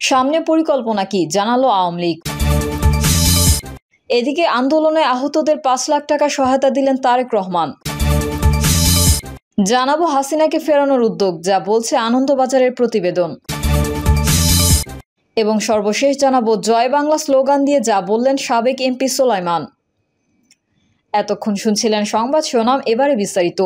সামনে পরিকল্পনা কি জানালো আওয়ামী লীগ। এদিকে আন্দোলনে আহতদের ৫ লাখ টাকা সহায়তা দিলেন তারেক রহমান। জানাবো হাসিনাকে ফেরানোর উদ্যোগ, যা বলছে আনন্দবাজারের প্রতিবেদন। এবং সর্বশেষ জানাবো জয় বাংলা স্লোগান দিয়ে যা বললেন সাবেক এমপি সোলাইমান। এতক্ষণ শুনছিলেন সংবাদ শিরোনাম, এবারে বিস্তারিত।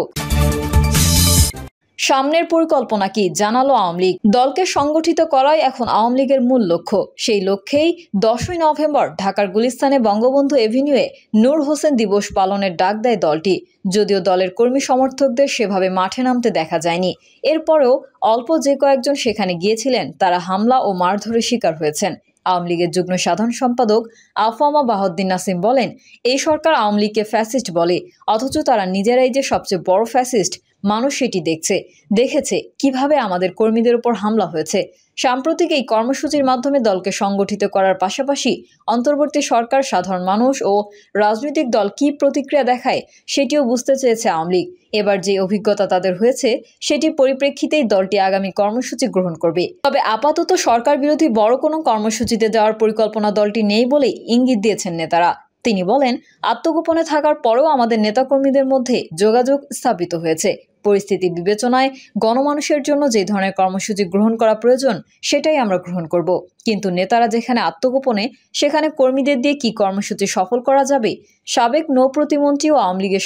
সামনের পরিকল্পনা কি জানালো আওয়ামী লীগ। দলকে সংগঠিত করাই এখন আওয়ামী লীগের মূল লক্ষ্য। সেই লক্ষ্যেই 10ই নভেম্বর ঢাকার গুলিস্তানে বঙ্গবন্ধু এভিনিউয়ে নূর হোসেন দিবস পালনের ডাক দেয় দলটি। যদিও দলের কর্মী সমর্থকদের সেভাবে মাঠে নামতে দেখা যায়নি। এরপরেও অল্প যে কয়েকজন সেখানে গিয়েছিলেন তারা হামলা ও মারধরের শিকার হয়েছেন। আওয়ামী লীগের যুগ্ম সাধারণ সম্পাদক আফামা বাহাউদ্দিন নাসিম বলেন, এই সরকার আওয়ামী লীগকে ফ্যাসিস্ট বলে, অথচ তারা নিজেরাই যে সবচেয়ে বড় ফ্যাসিস্ট মানুষ সেটি দেখেছে কিভাবে আমাদের কর্মীদের উপর হামলা হয়েছে। সাম্প্রতিক এই কর্মসূচির মাধ্যমে দলকে সংগঠিত করার পাশাপাশি অন্তর্বর্তী সরকার, সাধারণ মানুষ ও রাজনৈতিক দল কী প্রতিক্রিয়া দেখায় সেটিও বুঝতে চেয়েছে আওয়ামী লীগ। এবার যে অভিজ্ঞতা তাদের হয়েছে সেটির পরিপ্রেক্ষিতেই দলটি আগামী কর্মসূচি গ্রহণ করবে। তবে আপাতত সরকার বিরোধী বড় কোনো কর্মসূচিতে যাওয়ার পরিকল্পনা দলটি নেই বলেই ইঙ্গিত দিয়েছেন নেতারা। তিনি বলেন, আত্মগোপনে থাকার পরেও আমাদের নেতাকর্মীদের মধ্যে যোগাযোগ স্থাপিত হয়েছে। পরিস্থিতি বিবেচনায় গণমানুষের জন্য যে ধরনের কর্মসূচি গ্রহণ করা প্রয়োজন সেটাই আমরা গ্রহণ করব। কিন্তু নেতারা যেখানে আত্মগোপনে, সেখানে কর্মীদের দিয়ে কি কর্মসূচি সফল করা যাবে? সাবেক নৌ প্রতিমন্ত্রী ও আওয়ামী লীগের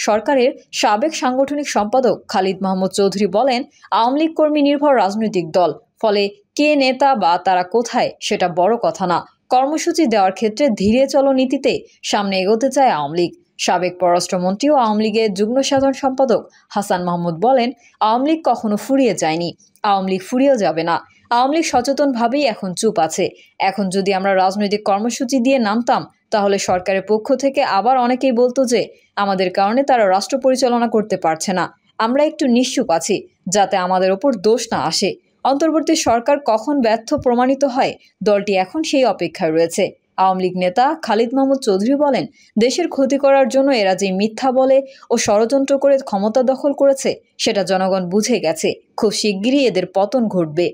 সরকারের সাবেক সাংগঠনিক সম্পাদক খালিদ মাহমুদ চৌধুরী বলেন, আওয়ামী লীগ কর্মী নির্ভর রাজনৈতিক দল, ফলে কে নেতা বা তারা কোথায় সেটা বড় কথা না। কর্মসূচি দেওয়ার ক্ষেত্রে ধীরে চলো নীতিতে সামনে এগোতে চায় আওয়ামী লীগ। সাবেক পররাষ্ট্রমন্ত্রী ও আওয়ামী লীগের যুগ্ম সাধারণ সম্পাদক হাসান মাহমুদ বলেন, আওয়ামী লীগ কখনো ফুরিয়ে যায়নি, আওয়ামী লীগ ফুরিয়েও যাবে না। আওয়ামী লীগ সচেতনভাবেই এখন চুপ আছে। এখন যদি আমরা রাজনৈতিক কর্মসূচি দিয়ে নামতাম তাহলে সরকারের পক্ষ থেকে আবার অনেকেই বলতো যে আমাদের কারণে তারা রাষ্ট্র পরিচালনা করতে পারছে না। আমরা একটু নিশ্চুপ আছি যাতে আমাদের ওপর দোষ না আসে। অন্তর্বর্তী সরকার কখন ব্যর্থ প্রমাণিত হয়, দলটি এখন সেই অপেক্ষায় রয়েছে। আওয়ামী লীগ নেতা খালিদ মাহমুদ চৌধুরী বলেন, দেশের ক্ষতি করার জন্য এরা যে মিথ্যা বলে ও ষড়যন্ত্র করে ক্ষমতা দখল করেছে সেটা জনগণ বুঝে গেছে। খুব শিগগিরই এদের পতন ঘটবে।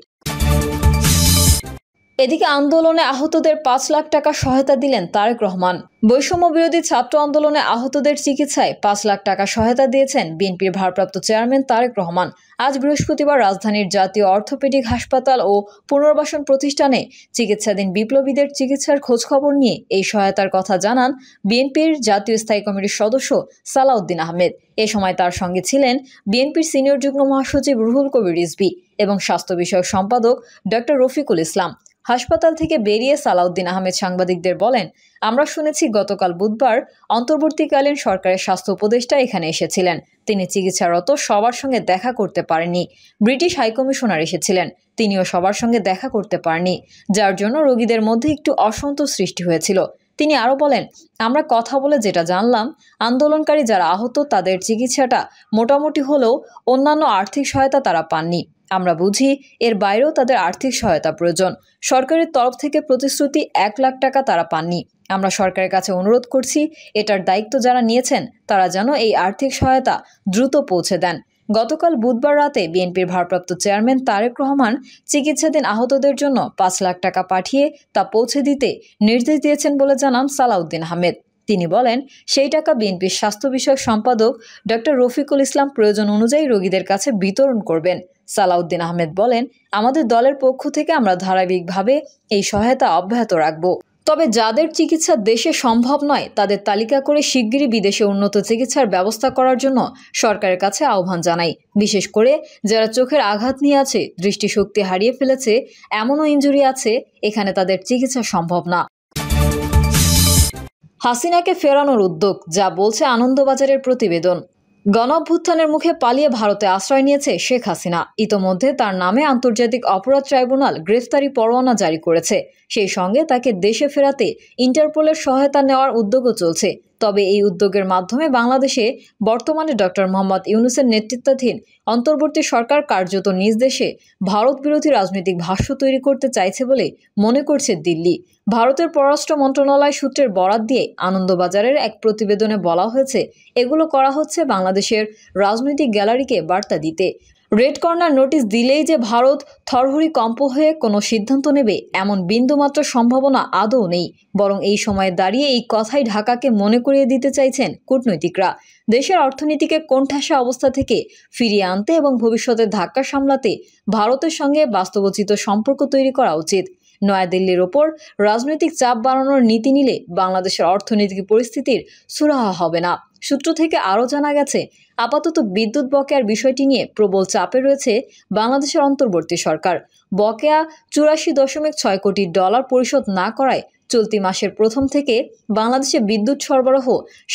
এদিকে আন্দোলনে আহতদের ৫ লাখ টাকা সহায়তা দিলেন তারেক রহমান। বৈষম্য বিরোধী ছাত্র আন্দোলনে আহতদের চিকিৎসায় ৫ লাখ টাকা সহায়তা দিয়েছেন বিএনপির ভারপ্রাপ্ত চেয়ারম্যান তারেক রহমান। আজ বৃহস্পতিবার রাজধানীর জাতীয় অর্থোপেডিক হাসপাতাল ও পুনর্বাসন প্রতিষ্ঠানে চিকিৎসাধীন বিপ্লবীদের চিকিৎসার খোঁজখবর নিয়ে এই সহায়তার কথা জানান বিএনপির জাতীয় স্থায়ী কমিটির সদস্য সালাউদ্দিন আহমেদ। এ সময় তার সঙ্গে ছিলেন বিএনপির সিনিয়র যুগ্ম মহাসচিব রুহুল কবির রিজভী এবং স্বাস্থ্য বিষয়ক সম্পাদক ডক্টর রফিকুল ইসলাম। হাসপাতাল থেকে বেরিয়ে সালাউদ্দিন আহমেদ সাংবাদিকদের বলেন, আমরা শুনেছি গতকাল বুধবার অন্তর্বর্তীকালীন সরকারের স্বাস্থ্য উপদেষ্টা এখানে এসেছিলেন। তিনি চিকিৎসারত সবার সঙ্গে দেখা করতে পারেননি। ব্রিটিশ হাইকমিশনার এসেছিলেন, তিনিও সবার সঙ্গে দেখা করতে পারেননি, যার জন্য রোগীদের মধ্যে একটু অসন্তোষ সৃষ্টি হয়েছিল। তিনি আরও বলেন, আমরা কথা বলে যেটা জানলাম, আন্দোলনকারী যারা আহত তাদের চিকিৎসাটা মোটামুটি হলেও অন্যান্য আর্থিক সহায়তা তারা পাননি। আমরা বুঝি এর বাইরেও তাদের আর্থিক সহায়তা প্রয়োজন। সরকারের তরফ থেকে প্রতিশ্রুতি ১ লাখ টাকা তারা পাননি। আমরা সরকারের কাছে অনুরোধ করছি, এটার দায়িত্ব যারা নিয়েছেন তারা যেন এই আর্থিক সহায়তা দ্রুত পৌঁছে দেন। গতকাল বুধবার রাতে বিএনপির ভারপ্রাপ্ত চেয়ারম্যান তারেক রহমান চিকিৎসাধীন আহতদের জন্য ৫ লাখ টাকা পাঠিয়ে তা পৌঁছে দিতে নির্দেশ দিয়েছেন বলে জানান সালাউদ্দিন আহমেদ। তিনি বলেন, সেই টাকা বিএনপির স্বাস্থ্য বিষয়ক সম্পাদক ডক্টর রফিকুল ইসলাম প্রয়োজন অনুযায়ী রোগীদের কাছে বিতরণ করবেন। সালাউদ্দিন আহমেদ বলেন, আমাদের দলের পক্ষ থেকে আমরা ধারাবাহিকভাবে এই সহায়তা অব্যাহত রাখব। তবে যাদের চিকিৎসা দেশে সম্ভব নয় তাদের তালিকা করে শিগগিরই বিদেশে উন্নত চিকিৎসার ব্যবস্থা করার জন্য সরকারের কাছে আহ্বান জানাই। বিশেষ করে যারা চোখের আঘাত নিয়ে আছে, দৃষ্টিশক্তি হারিয়ে ফেলেছে, এমনও ইনজুরি আছে এখানে তাদের চিকিৎসা সম্ভব না। হাসিনাকে ফেরানোর উদ্যোগ, যা বলছে আনন্দবাজারের প্রতিবেদন। গণঅভ্যুত্থানের মুখে পালিয়ে ভারতে আশ্রয় নিয়েছে শেখ হাসিনা। ইতোমধ্যে তার নামে আন্তর্জাতিক অপরাধ ট্রাইব্যুনাল গ্রেফতারি পরোয়ানা জারি করেছে। সেই সঙ্গে তাকে দেশে ফেরাতে ইন্টারপোলের সহায়তা নেওয়ার উদ্যোগও চলছে। তবে এই উদ্যোগের মাধ্যমে বাংলাদেশে বর্তমানে ডক্টর মোহাম্মদ ইউনূসের নেতৃত্বাধীন অন্তর্বর্তী সরকার কার্যত নিজ দেশে ভারত বিরোধী রাজনৈতিক ভাষ্য তৈরি করতে চাইছে বলে মনে করছে দিল্লি। ভারতের পররাষ্ট্র মন্ত্রণালয় সূত্রের বরাত দিয়ে আনন্দবাজারের এক প্রতিবেদনে বলা হয়েছে, এগুলো করা হচ্ছে বাংলাদেশের রাজনৈতিক গ্যালারিকে বার্তা দিতে। রেড কর্নার নোটিশ দিলেই যে ভারত থরহরি কম্প হয়ে কোনো সিদ্ধান্ত নেবে এমন বিন্দুমাত্র সম্ভাবনা আদৌ নেই, বরং এই সময়ে দাঁড়িয়ে এই কথাই ঢাকাকে মনে করিয়ে দিতে চাইছেন কূটনৈতিকরা। দেশের অর্থনীতিকে কোণঠাসা অবস্থা থেকে ফিরিয়ে আনতে এবং ভবিষ্যতের ধাক্কা সামলাতে ভারতের সঙ্গে বাস্তবোচিত সম্পর্ক তৈরি করা উচিত। নয়াদিল্লির ওপর রাজনৈতিক চাপ বাড়ানোর নীতি নিলে বাংলাদেশের অর্থনৈতিক পরিস্থিতির সুরাহা হবে না। সূত্র থেকে আরও জানা গেছে, আপাতত বিদ্যুৎ বকেয়ার বিষয়টি নিয়ে প্রবল চাপে রয়েছে বাংলাদেশের অন্তর্বর্তী সরকার। বকেয়া 84.6 কোটি ডলার পরিশোধ না করায় চলতি মাসের প্রথম থেকে বাংলাদেশে বিদ্যুৎ সরবরাহ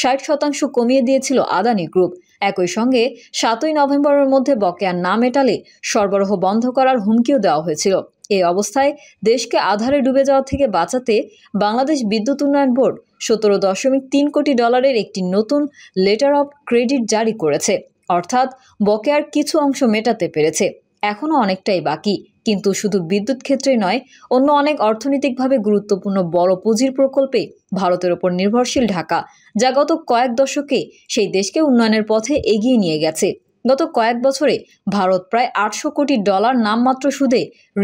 60% কমিয়ে দিয়েছিল আদানি গ্রুপ। একই সঙ্গে 7ই নভেম্বরের মধ্যে বকেয়া না মেটালে সরবরাহ বন্ধ করার হুমকিও দেওয়া হয়েছিল। এই অবস্থায় দেশকে আধারে ডুবে যাওয়া থেকে বাঁচাতে বাংলাদেশ বিদ্যুৎ উন্নয়ন বোর্ড 17.3 কোটি ডলারের একটি নতুন লেটার অফ ক্রেডিট জারি করেছে। অর্থাৎ বকেয়ার কিছু অংশ মেটাতে পেরেছে, এখনও অনেকটাই বাকি। কিন্তু শুধু বিদ্যুৎ ক্ষেত্রে নয়, অন্য অনেক অর্থনৈতিকভাবে গুরুত্বপূর্ণ বড় পুঁজির প্রকল্পে ভারতের ওপর নির্ভরশীল ঢাকা, যা গত কয়েক দশকে সেই দেশকে উন্নয়নের পথে এগিয়ে নিয়ে গেছে। গত কয়েক বছরে ভারত প্রায় 800 কোটি ডলার নামমাত্র সুদে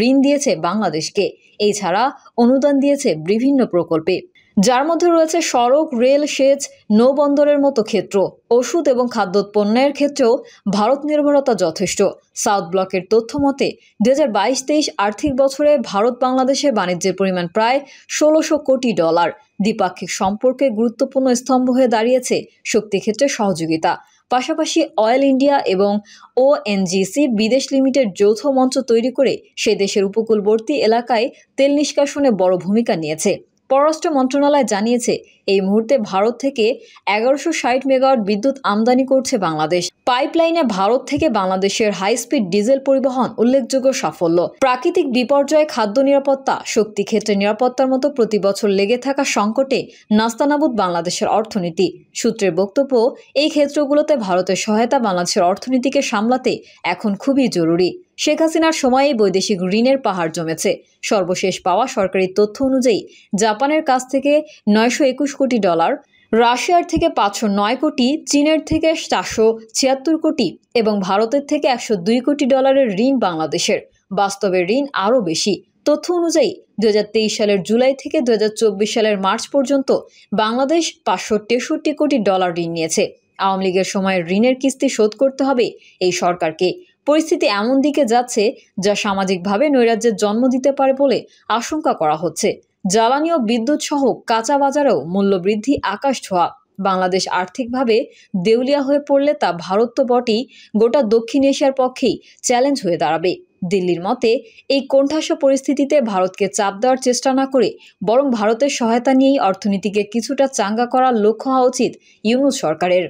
ঋণ দিয়েছে বাংলাদেশকে। এছাড়া অনুদান দিয়েছে বিভিন্ন প্রকল্পে, যার মধ্যে রয়েছে সড়ক, রেল, সেচ, নৌবন্দরের মতো ক্ষেত্র। ওষুধ এবং খাদ্যোৎপন্নের ক্ষেত্রেও ভারত নির্ভরতা যথেষ্ট। সাউথ ব্লকের তথ্য মতে 2022-23 আর্থিক বছরে ভারত বাংলাদেশের বাণিজ্যের পরিমাণ প্রায় 1600 কোটি ডলার। দ্বিপাক্ষিক সম্পর্কে গুরুত্বপূর্ণ স্তম্ভ হয়ে দাঁড়িয়েছে শক্তি ক্ষেত্রে সহযোগিতা। পাশাপাশি অয়েল ইন্ডিয়া এবং ওএনজিসি বিদেশ লিমিটেড যৌথ মঞ্চ তৈরি করে সে দেশের উপকূলবর্তী এলাকায় তেল নিষ্কাশনে বড় ভূমিকা নিয়েছে। পররাষ্ট্র মন্ত্রণালয় জানিয়েছে, এই মুহূর্তে ভারত থেকে 1160 মেগাওয়াট বিদ্যুৎ আমদানি করছে বাংলাদেশ। পাইপলাইনে ভারত থেকে বাংলাদেশের হাই স্পিড ডিজেল পরিবহন উল্লেখযোগ্য সাফল্য। প্রাকৃতিক বিপর্যয়, খাদ্য নিরাপত্তা, শক্তি ক্ষেত্রে নিরাপত্তার মতো প্রতি বছর লেগে থাকা সংকটে নাস্তানাবুদ বাংলাদেশের অর্থনীতি। সূত্রের বক্তব্য, এই ক্ষেত্রগুলোতে ভারতের সহায়তা বাংলাদেশের অর্থনীতিকে সামলাতে এখন খুবই জরুরি। শেখ হাসিনার সময়েই বৈদেশিক ঋণের পাহাড় জমেছে। সর্বশেষ পাওয়া সরকারি তথ্য অনুযায়ী জাপানের কাছ থেকে 921 কোটি ডলার, রাশিয়ার থেকে 509 কোটি, চীনের থেকে 476 কোটি এবং ভারতের থেকে 102 কোটি ডলারের ঋণ বাংলাদেশের। বাস্তবে ঋণ আরও বেশি। তথ্য অনুযায়ী 2023 সালের জুলাই থেকে 2024 সালের মার্চ পর্যন্ত বাংলাদেশ 563 কোটি ডলার ঋণ নিয়েছে। আওয়ামী লীগের সময় ঋণের কিস্তি শোধ করতে হবে এই সরকারকে। পরিস্থিতি এমন দিকে যাচ্ছে যা সামাজিকভাবে নৈরাজ্যের জন্ম দিতে পারে বলে আশঙ্কা করা হচ্ছে। জ্বালানি ও বিদ্যুৎ সহ কাঁচা বাজারেও মূল্যবৃদ্ধি আকাশ ছোঁয়া। বাংলাদেশ আর্থিকভাবে দেউলিয়া হয়ে পড়লে তা ভারত তো বটেই, গোটা দক্ষিণ এশিয়ার পক্ষেই চ্যালেঞ্জ হয়ে দাঁড়াবে। দিল্লির মতে, এই কোণঠাসা পরিস্থিতিতে ভারতকে চাপ দেওয়ার চেষ্টা না করে বরং ভারতের সহায়তা নিয়েই অর্থনীতিকে কিছুটা চাঙ্গা করার লক্ষ্য হওয়া উচিত ইউনূস সরকারের।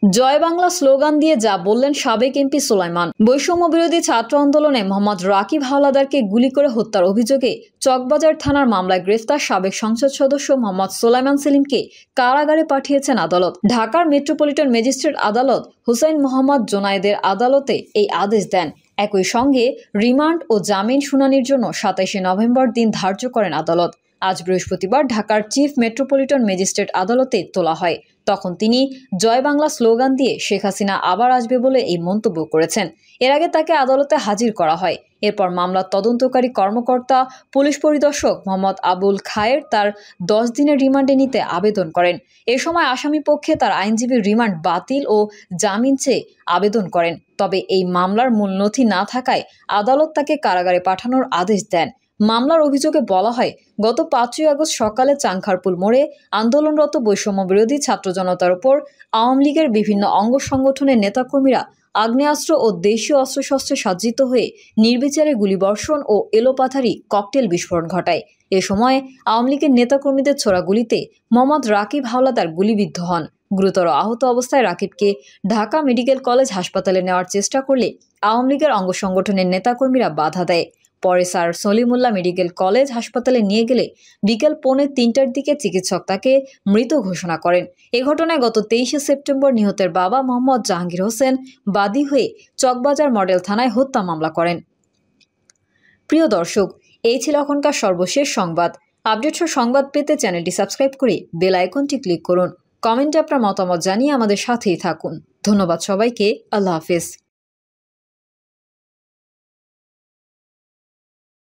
জয় বাংলা স্লোগান দিয়ে যা বললেন সাবেক এমপি সোলাইমান। বৈষম্য বিরোধী ছাত্র আন্দোলনে মোহাম্মদ রাকিব হাওলাদারকে গুলি করে হত্যার অভিযোগে চকবাজার থানার মামলায় গ্রেফতার সাবেক সংসদ সদস্য মোহাম্মদ সোলাইমান সেলিমকে কারাগারে পাঠিয়েছেন আদালত। ঢাকার মেট্রোপলিটন ম্যাজিস্ট্রেট আদালত হুসাইন মোহাম্মদ জোনায়েদের আদালতে এই আদেশ দেন। একই সঙ্গে রিমান্ড ও জামিন শুনানির জন্য 27 নভেম্বর দিন ধার্য করেন আদালত। আজ বৃহস্পতিবার ঢাকার চিফ মেট্রোপলিটন ম্যাজিস্ট্রেট আদালতে তোলা হয়। তখন তিনি জয় বাংলা স্লোগান দিয়ে শেখ হাসিনা আবার আসবে বলে এই মন্তব্য করেছেন। এর আগে তাকে আদালতে হাজির করা হয়। এরপর মামলার তদন্তকারী কর্মকর্তা পুলিশ পরিদর্শক মোহাম্মদ আবুল খায়ের তার 10 দিনের রিমান্ডে নিতে আবেদন করেন। এ সময় আসামি পক্ষে তার আইনজীবী রিমান্ড বাতিল ও জামিন চেয়ে আবেদন করেন। তবে এই মামলার মূল নথি না থাকায় আদালত তাকে কারাগারে পাঠানোর আদেশ দেন। মামলার অভিযোগে বলা হয়, গত 5ই আগস্ট সকালে চাংখারপুল মোড়ে আন্দোলনরত বৈষম্য বিরোধী ছাত্র জনতার উপর আওয়ামী লীগের বিভিন্ন অঙ্গ সংগঠনের নেতাকর্মীরা আগ্নেয়াস্ত্র ও দেশীয় অস্ত্রশস্ত্রে সজ্জিত হয়ে নির্বিচারে গুলিবর্ষণ ও এলোপাথারি ককটেল বিস্ফোরণ ঘটায়। এ সময় আওয়ামী লীগের নেতাকর্মীদের ছোড়া গুলিতে মোহাম্মদ রাকিব হাওলাদার গুলিবিদ্ধ হন। গুরুতর আহত অবস্থায় রাকিবকে ঢাকা মেডিকেল কলেজ হাসপাতালে নেওয়ার চেষ্টা করলে আওয়ামী লীগের অঙ্গ সংগঠনের নেতাকর্মীরা বাধা দেয়। পরে স্যার সলিমুল্লাহ মেডিকেল কলেজ হাসপাতালে নিয়ে গেলে বিকেল 2:45টার দিকে চিকিৎসক তাকে মৃত ঘোষণা করেন। এ ঘটনায় গত 23 সেপ্টেম্বর নিহতের বাবা মোহাম্মদ জাহাঙ্গীর হোসেন বাদী হয়ে চকবাজার মডেল থানায় হত্যা মামলা করেন। প্রিয় দর্শক, এই ছিল এখনকার সর্বশেষ সংবাদ। আপডেট সংবাদ পেতে চ্যানেলটি সাবস্ক্রাইব করে বেল আইকনটি ক্লিক করুন। কমেন্টে আপনার মতামত জানিয়ে আমাদের সাথেই থাকুন। ধন্যবাদ সবাইকে। আল্লাহ হাফেজ।